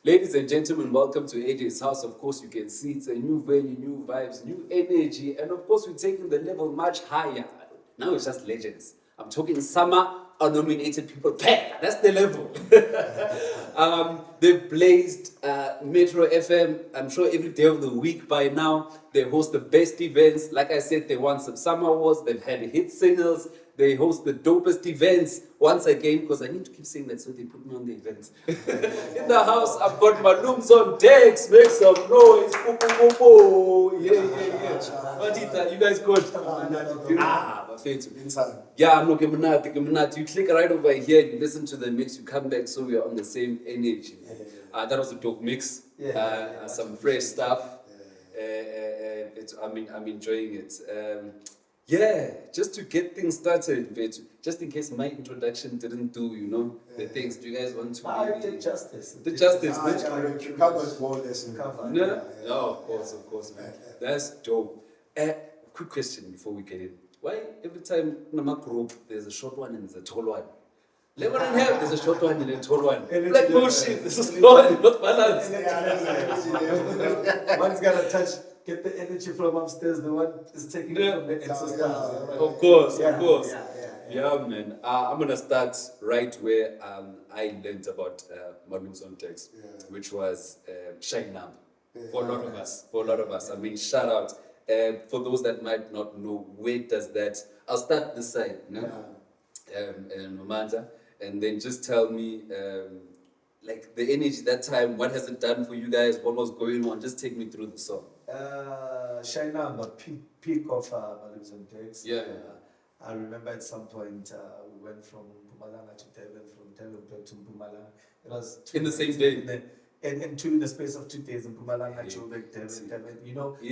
Ladies and gentlemen, welcome to AJ's house. Of course, you can see it's a new venue, new vibes, new energy, and of course, we're taking the level much higher. Now it's just legends. I'm talking summer nominated people. That's the level. They've blazed Metro FM. I'm sure every day of the week by now. They host the best events. Like I said, they won some summer awards. They've had hit singles. They host the dopest events once again, because I need to keep saying that so they put me on the events. In the house, I've got MalumzOnDecks. Make some noise. Boo, boo, boo, boo. Yeah. Matita, you guys good? Bafethu. Yeah, I'm not Geminati. You click right over here, you listen to the mix, you come back, so we are on the same energy. That was a dope mix. Some fresh stuff. I'm enjoying it. Just to get things started, just in case my introduction didn't do, the things. Do you guys want to? I did justice. The justice. You covered more or less. No, of course, man. That's dope. Quick question before we get in. Why every time in my group there's a short one and there's a tall one? Never in here, there's a short one and a tall one. Like bullshit. This is not balance. One's gotta get the energy from upstairs. The one is taking it from the ancestors. Of course. Yeah, man. I'm gonna start right where I learned about MalumzOnDecks, which was Shayi for a lot of us. I mean, shout out. For those that might not know, where does that? I'll start this side, Nomanda, and then just tell me, like the energy that time. What has it done for you guys? What was going on? Just take me through the song. Shayi, peak of MalumzOnDecks. I remember at some point we went from Mpumalanga to Devon, from Devon back to Mpumalanga. It was in the same day. And in the space of 2 days in Mpumalanga, Joburg, Devon.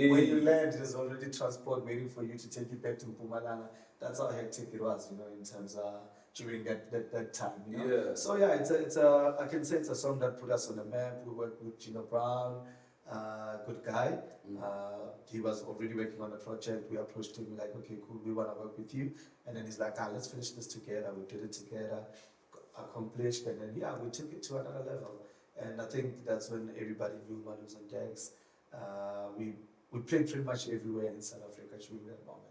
When you land, there's already transport waiting for you to take you back to Mpumalanga. That's how hectic it was, in terms of during that time. So it's I can say it's a song that put us on the map. We worked with Gino Brown, good guy. He was already working on a project. We approached him like, okay, cool, we want to work with you. And then he's like, let's finish this together. We did it together, accomplished, and then we took it to another level. And I think that's when everybody knew MalumzOnDecks. We played pretty much everywhere in South Africa during that moment,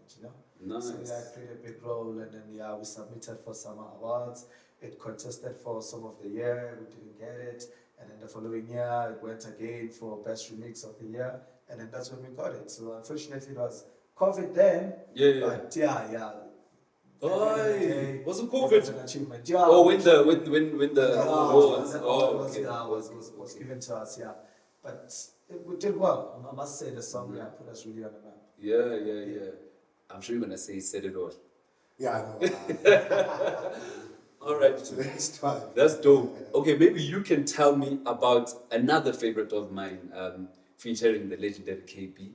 Nice. So I played a big role, and then we submitted for some awards. It contested for Song of the Year. We didn't get it. And then the following year, it went again for Best Remix of the Year. And then that's when we got it. So unfortunately, it was COVID then. But Was it COVID? It was an achievement. When the awards. Was given to us. But we did well. I must say the song put us really on the map. Yeah. I'm sure you're gonna say said it all. Yeah, I know. All right. That's dope. Okay, maybe you can tell me about another favorite of mine, featuring the legendary KB.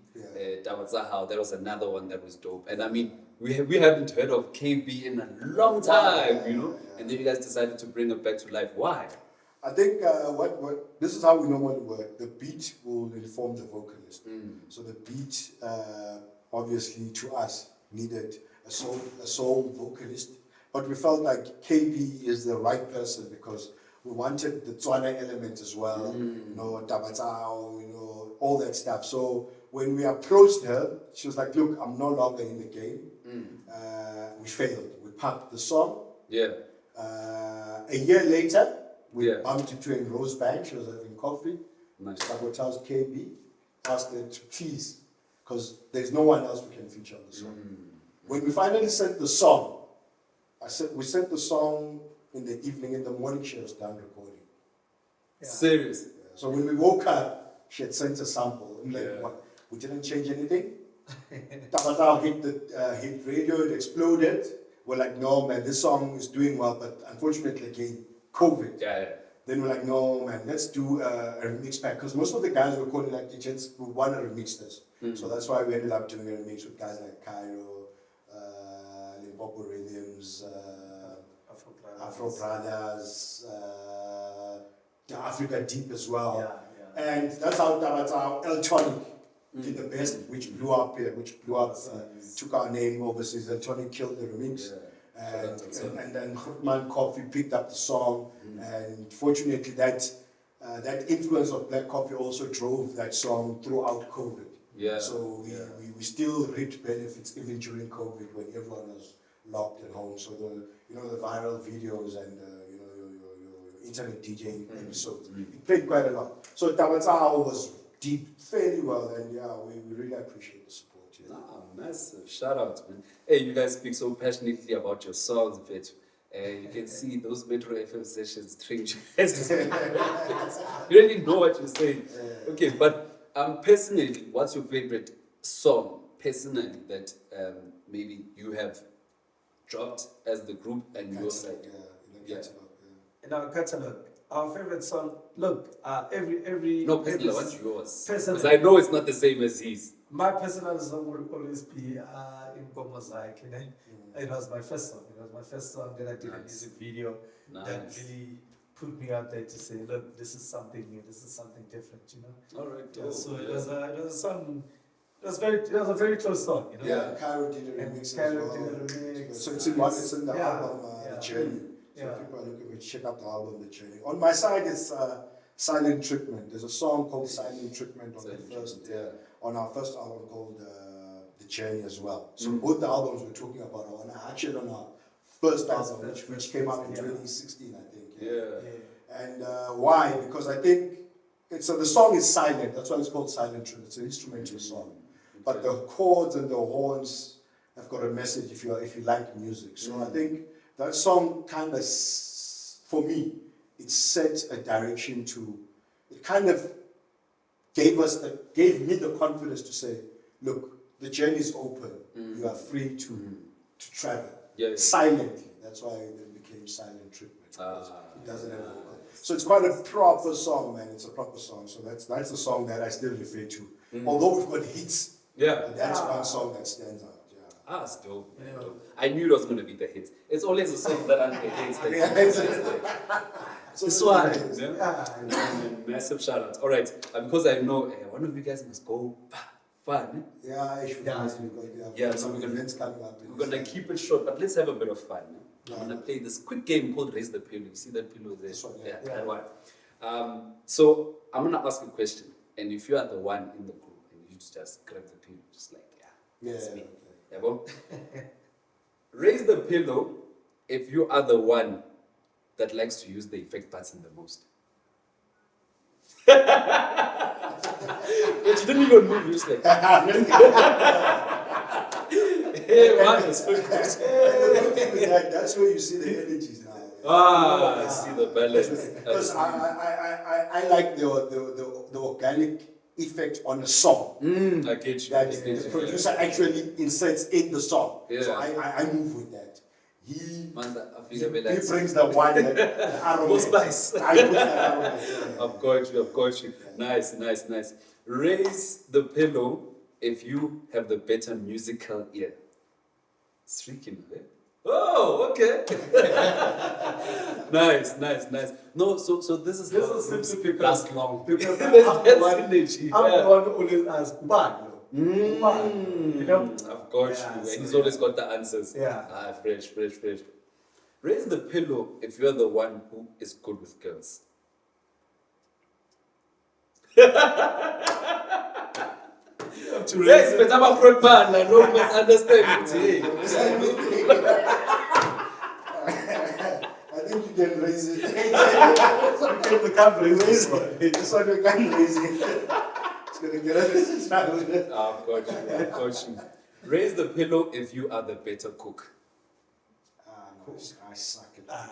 Taba. That was another one that was dope. And I mean, we haven't heard of KB in a long time, And then you guys decided to bring it back to life. Why? I think this is how we normally work. The beat will inform the vocalist. So the beat, obviously, to us, needed a soul vocalist. But we felt like KB is the right person because we wanted the Tswana element as well, Tabatao, all that stuff. So when we approached her, she was like, look, I'm no longer in the game. We failed. We packed the song. A year later, we bumped into her in Rosebank. She was having coffee. Nice. Tabatau's KB asked her to please, because there's no one else we can feature on the song. When we finally sent the song, we sent the song in the evening. In the morning, she was done recording. Serious? So when we woke up, she had sent a sample. And what? We didn't change anything. Tabatao hit radio, it exploded. We're like, no, man, this song is doing well, but unfortunately, again, COVID. Then we're like, no, man, let's do a remix pack. Because most of the guys were calling like DJs who want to remix this. So that's why we ended up doing a remix with guys like Cairo, Limpopo Rhythms, Afro Brothers, Africa Deep as well. And that's how Tabatao Eltonic did the best, which blew up here, took our name overseas. Eltonic killed the remix. And then Hotman Coffee picked up the song, and fortunately that that influence of black coffee also drove that song throughout COVID. Yeah. So we still reaped benefits even during COVID when everyone was locked at home. So the viral videos and your internet DJing episodes, it played quite a lot. So Taba was deep fairly well, and we really appreciate the support. Yeah. Massive shout out, man. Hey, you guys speak so passionately about your songs, bitch. You can see those Metro FM sessions train you guys. You really know what you're saying. Okay, but personally, what's your favorite song, personally, that maybe you have dropped as the group and your side? In the catalog, In our catalog, our favorite song. Look, every No, personally, every- what's yours? Personally. Because I know it's not the same as his. My personal song will always be in Komozak. It was my first song. It was my first song that I did a music video that Nice. really put me out there to say, look, this is something new. This is something different. All right. Yeah, so it was a song. It was a very close song. Yeah, Cairo did a And remix as Cairo well. did a remix. So it's in the Yeah, album, yeah. The Journey. So Yeah. people are looking to check out the album, The Journey. On my side, it's Silent Treatment. There's a song called Silent Treatment on Silent the first, Treatment, on our first album called The Journey as well. So both the albums we're talking about are actually on our first album, which came out in 2016, I think. Yeah. And why? Because I think the song is silent. That's why it's called Silent Treatment. It's an instrumental song. But the chords and the horns have got a message if you like music. So I think that song kind of, for me, it set a direction to. It kind of gave me the confidence to say, look, the journey is open. You are free to travel silently. That's why it became Silent Treatment. Because it doesn't have vocal. So it's quite a proper song, man. It's a proper song. So that's the song that I still refer to. Although we've got hits. Yeah. But that's one song that stands out. Yeah. It's dope. Man, dope. I knew it was going to be the hits. It's always the songs that aren't the hits. So This one. Massive shout out. All right. Because I know one of you guys must go fun. Yeah, I should ask you because we Yeah, have so some we're gonna- events coming up. We're going to keep it short, but let's have a bit of fun. I'm going to play this quick game called Raise the Pillow. You see that pillow there? This one, Yeah, yeah. that one. So I'm going to ask a question. And if you are the one in the group and you just grab the pillow, just like, that's me. okay. Yeah, well, raise the pillow if you are the one that likes to use the effect button the most. But you didn't even move, you just like, hey, man, it's so good. That's where you see the energies now. I see the balance. Because I like the organic effect on a song I get you. that the producer actually inserts in the song. Yeah. So I move with that. He He brings the wine, the aroma. More spice. I put the aroma. I've got you. Nice. Raise the pillow if you have the better musical ear. It's freaking, eh? Oh, okay. Nice. No, so this is how simply because last long. because That's I'm the one energy. I'm Yeah. the one who always asks, "Ubani, you know?" I've got Yeah, you. so And he's always got the answers. Yeah. Fresh. Raise the pillow if you're the one who is good with girls. Yes, but I'm a front man. I know you must understand it. I think you can raise it. You can't raise Raise this one. it. This one you can raise it. It's going to get us in trouble. I've got you. Raise the pillow if you are the better cook. No, I suck at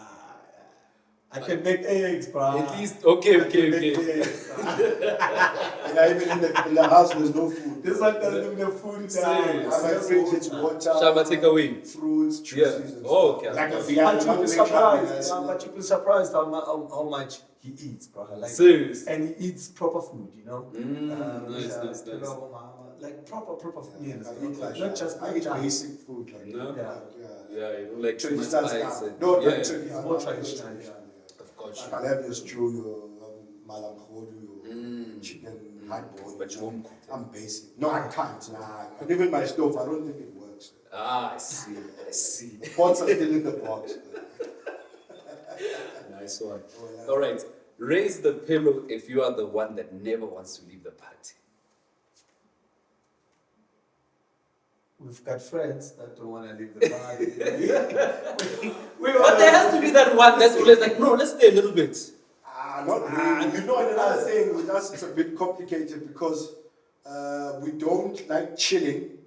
I can make eggs, bro. At least, okay. And even in the house, there's no food. This one doesn't even have food in the Serious? house. My fridge, it's water, Shall I take away? fruits, juices. Yeah. and Oh, stuff. okay. Like a But piano, you'll be make surprised. happiness. But you'll be surprised how much he eats, bro. Like, Serious? and he eats proper food, you know. Nice. Like proper food. Yeah, I eat like Not just I eat junk. basic food. Like, No? yeah. Yeah, you don't like too much Traditional spice. stuff. and- No, yeah. not traditional. More not traditional, traditional, Of course. I can have your stew, your malamkhodu, your chicken, hot boiled. But you won't cook them. I'm basic. No, I can't. And even my stove, I don't think it works. I see. The pots are still in the box. Nice one. Oh, yeah. All right. Raise the pillow if you are the one that never wants to leave the party. We've got friends that don't want to leave the party. But there has to be that one that's always like, no, let's stay a little bit. Not really. You know, another thing with us, it's a bit complicated because we don't like chilling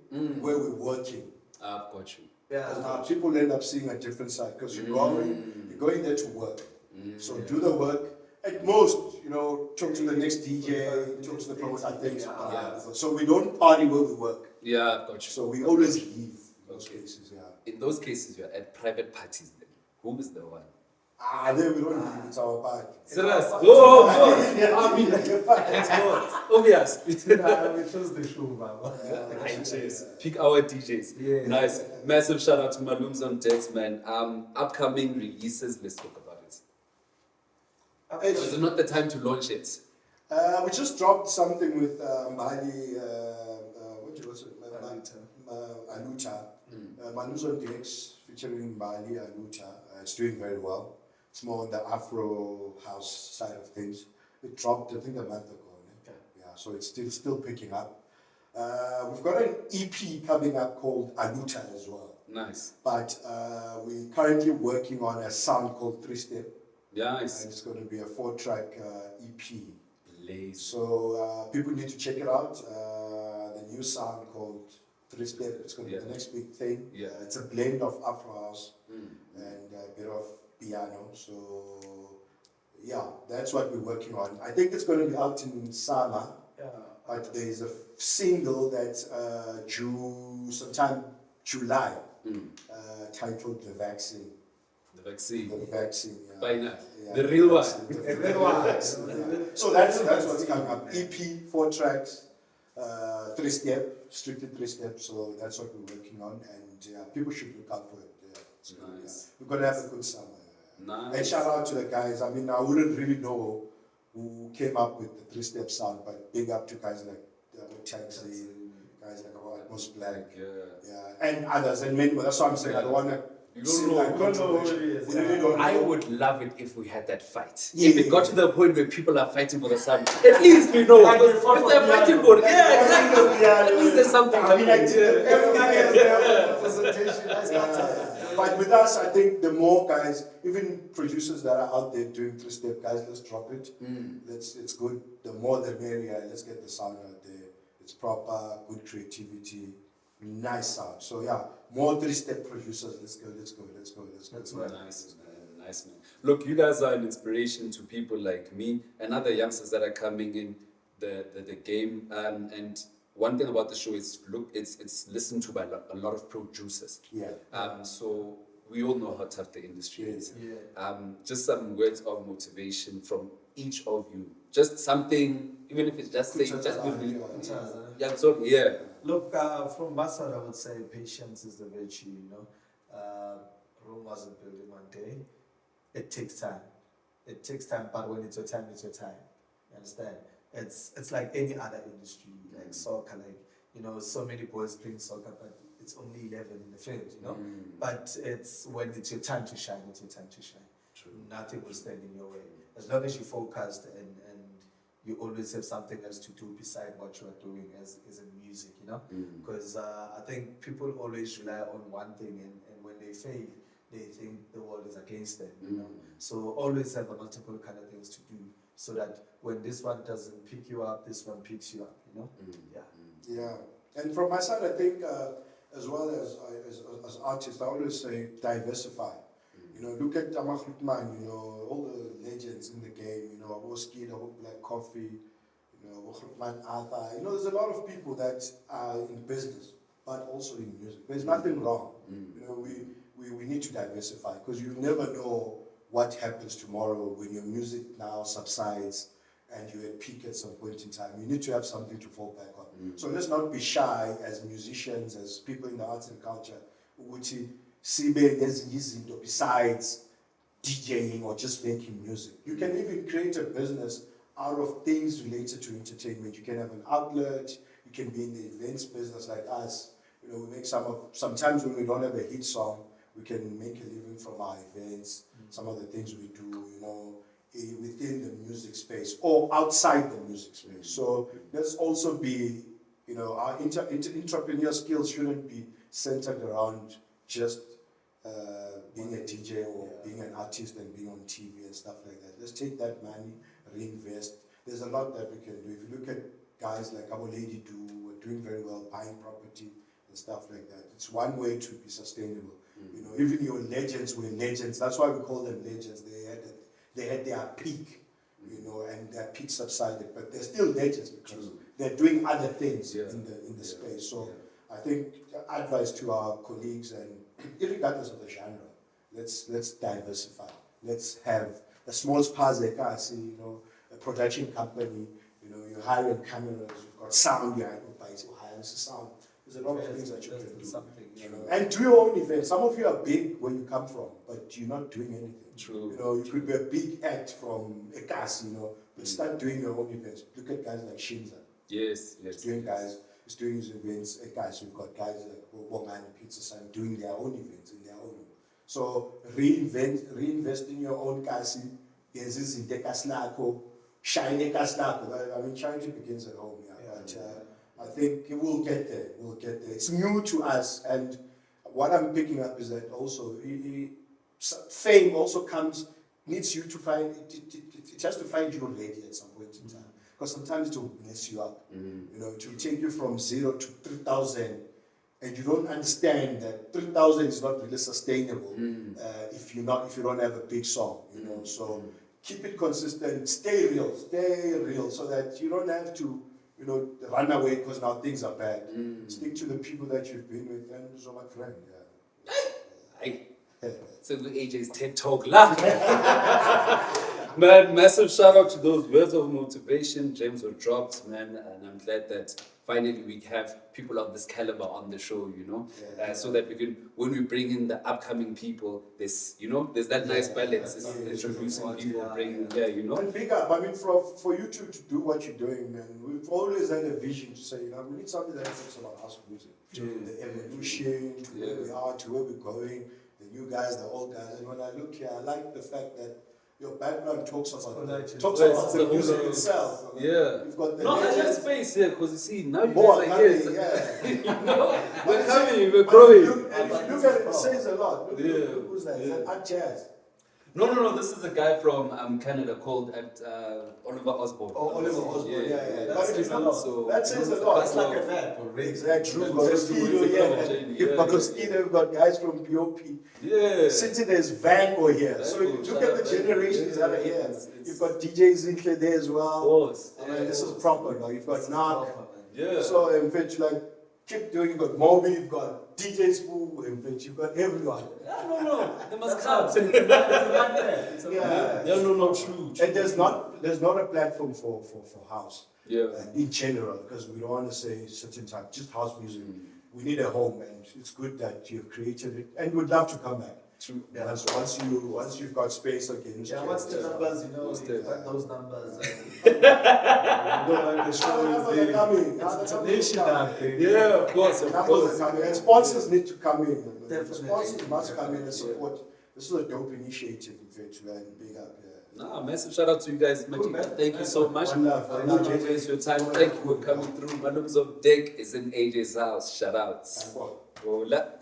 where we're working. I've got you. Because now people end up seeing a different side because you're going there to work. So do the work. At most, you know, talk to the next DJ, talk to the promoter, things. So we don't party where we work. Yeah, I've got you. So we always leave in those cases, In those cases, you're at private parties then. Who is the one? There we don't leave, it's our party. Serious? Oh, I mean, it's obvious. We chose the show, Baba. Pick our DJs. Yeah. Nice. Massive shout out to MalumzOnDecks, man. Upcoming releases, let's talk about it. Is it not the time to launch it? We just dropped something with Mali, Aluta. MalumzOnDecks featuring Mali Aluta. It's doing very well. It's more on the Afro house side of things. It dropped, I think, a month ago. Yeah, so it's still picking up. We've got an EP coming up called Aluta as well. Nice. But we're currently working on a sound called 3-Step. Nice. And it's going to be a 4-track EP. Lazy. So people need to check it out. The new sound called 3-Step. It's going to be the next big thing. Yeah. It's a blend of Afro house and a bit of piano. So yeah, that's what we're working on. I think it's going to be out in summer. But there is a single that's due sometime July, titled "The Vaccine." The vaccine. The vaccine. Yeah. Final. Yeah, The real one. the real one. So that's what's coming up. EP, 4 tracks, 3-Step, strictly 3-Step. So that's what we're working on, and people should look out for it. It's Nice. We're gonna have a good summer. Nice. And shout out to the guys. I mean, I wouldn't really know who came up with the 3-Step sound, but big up to guys like Taxi, guys like Atmos Black, and others, and many more. That's what I'm saying. I don't want to. You don't know. I would love it if we had that fight. Yeah. If it got to the point where people are fighting for the sound, at least we know. If they're fighting for it, exactly. At least there's something. I mean, everybody has their representation. But with us, I think the more guys, even producers that are out there doing 3-Step, guys, let's drop it. It's good. The more the merrier. Let's get the sound out there. It's proper, good creativity, nice sound. So yeah, more 3-Step producers. Let's go. That's nice, man. Nice, man. Look, you guys are an inspiration to people like me and other youngsters that are coming in the game. And one thing about the show is, look, it's listened to by a lot of producers. So we all know how tough the industry is. Just some words of motivation from each of you. Just something, even if it's just saying, just be really. Look, from my side, I would say patience is the virtue. You know, Rome wasn't built in one day. It takes time. It takes time, but when it's your time, it's your time. You understand? It's like any other industry, like soccer. Like, you know, so many boys playing soccer, but it's only 11 in the field. You know, but it's when it's your time to shine. It's your time to shine. True. Nothing will stand in your way as long as you're focused and you always have something else to do beside what you are doing as in music, you know? Because I think people always rely on one thing, and when they fail, they think the world is against them, you know? So always have a multiple kind of things to do, so that when this one doesn't pick you up, this one picks you up, you know? Yeah. And from my side, I think as well as artists, I always say diversify. You know, look at Tama, you know, all the legends in the game, you know, Abo Skid, Abo Black Coffee, you know, Abo Arthur. You know, there's a lot of people that are in business, but also in music. There's nothing wrong. You know, we need to diversify, because you never know what happens tomorrow when your music now subsides and you're at peak at some point in time. You need to have something to fall back on. So let's not be shy as musicians, as people in the arts and culture, besides DJing or just making music. You can even create a business out of things related to entertainment. You can have an outlet, you can be in the events business like us. You know, we make sometimes when we don't have a hit song, we can make a living from our events, some of the things we do, you know, within the music space or outside the music space. So let's also be, our entrepreneur skills shouldn't be centered around just being a DJ or being an artist and being on TV and stuff like that. Let's take that money, reinvest. There's a lot that we can do. If you look at guys like our lady do, are doing very well, buying property and stuff like that. It's one way to be sustainable. Even your legends were legends. That's why we call them legends. They had their peak, and their peak subsided, but they're still legends because they're doing other things in the space. So I think advice to our colleagues, and regardless of the genre, let's diversify. Let's have a small space, a production company. You're hiring cameras, you've got sound, you're hiring sound. There's a lot of things that you can do. And do your own events. Some of you are big where you come from, but you're not doing anything. True. You could be a big act from a cast, but start doing your own events. Look at guys like Shinza. Yes. He's doing his events. Guys, we've got guys like Bongan and Pizza Sign doing their own events in their own way. So reinvest in your own kasi. Shine kaslako. I mean, charity begins at home. But I think we'll get there. We'll get there. It's new to us, and what I'm picking up is that also fame also needs you to find it has to find you ready at some point in time, because sometimes it will mess you up. It will take you from 0 to 3,000, and you don't understand that 3,000 is not really sustainable if you don't have a big song. So keep it consistent, stay real, so that you don't have to run away because now things are bad. Stick to the people that you've been with, and so my friend. So AJ's TED Talk lah. Man, massive shout out to those words of motivation. Gems were dropped, man, and I'm glad that finally we have people of this caliber on the show, so that we can, when we bring in the upcoming people, there's that nice balance. It's introducing people, bringing, And big up, I mean, for you to do what you're doing, man, we've always had a vision to say, we need something that talks about house music, the evolution, to where we are, to where we're going, the new guys, the old guys. And when I look here, I like the fact that your background talks about the music itself. Yeah. You've got the no, I like legends. space here, because you see, now you More guys are here. coming, We're coming, we're growing. And if you look at it, it says a lot. Look who's that? Is that Art Jazz? No, this is a guy from Canada called Oliver Osborne. Oh, Oliver Osborne, yeah. That says a lot. That says a lot. That's like a rap. Exactly. You've got That's Rostino, true. You've got Rostino, you've got guys from POP. Yeah. Sitting there's Vango here. That's So you cool. look Shout at the out to generations him. that are here. It's- You've got DJs in there as Of well. course. I mean, this is proper now. You've got Narc. Yeah. So in fact, keep doing. You've got Moby, you've got DJ Spoo, in fact, you've got everyone. No. They must come. Yeah. True. And there's not a platform for house. Yeah. In general, because we don't want to say certain type, just house music. We need a home, and it's good that you've created it, and we'd love to come back. True. Yeah. So once you've got space again. Yeah, what's the numbers? What's You the- got those numbers. The numbers are coming. It's international. Yeah, of course. Numbers are coming. And sponsors need to come in. Definitely. Sponsors must come in and support. This is a dope initiative, in fact, and big up. Nah, massive shout out to you guys. Cool, man. Thank you so much. One love. I'm not going to waste your time. Thank you for coming through. MalumzOnDecks is in AJ's house. Shout outs. Yeah. Hola.